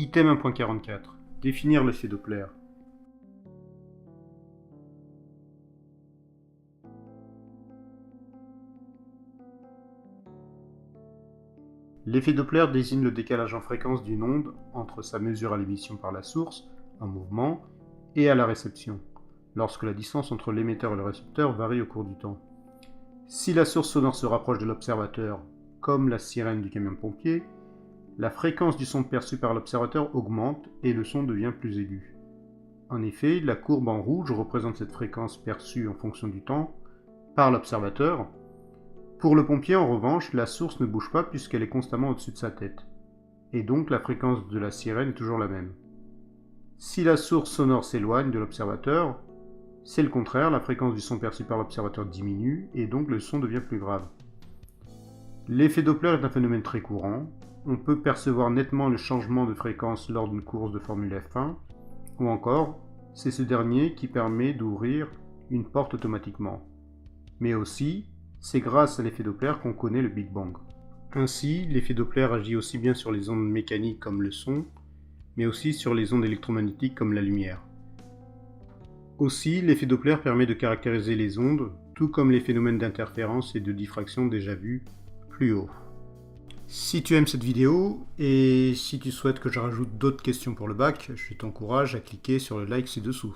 Item 1.44. Définir l'effet Doppler. L'effet Doppler désigne le décalage en fréquence d'une onde entre sa mesure à l'émission par la source, un mouvement, et à la réception, lorsque la distance entre l'émetteur et le récepteur varie au cours du temps. Si la source sonore se rapproche de l'observateur, comme la sirène du camion-pompier, la fréquence du son perçu par l'observateur augmente et le son devient plus aigu. En effet, la courbe en rouge représente cette fréquence perçue en fonction du temps par l'observateur. Pour le pompier, en revanche, la source ne bouge pas puisqu'elle est constamment au-dessus de sa tête. Et donc la fréquence de la sirène est toujours la même. Si la source sonore s'éloigne de l'observateur, c'est le contraire, la fréquence du son perçu par l'observateur diminue et donc le son devient plus grave. L'effet Doppler est un phénomène très courant. On peut percevoir nettement le changement de fréquence lors d'une course de Formule F1, ou encore, c'est ce dernier qui permet d'ouvrir une porte automatiquement. Mais aussi, c'est grâce à l'effet Doppler qu'on connaît le Big Bang. Ainsi, l'effet Doppler agit aussi bien sur les ondes mécaniques comme le son, mais aussi sur les ondes électromagnétiques comme la lumière. Aussi, l'effet Doppler permet de caractériser les ondes, tout comme les phénomènes d'interférence et de diffraction déjà vus plus haut. Si tu aimes cette vidéo et si tu souhaites que je rajoute d'autres questions pour le bac, je t'encourage à cliquer sur le like ci-dessous.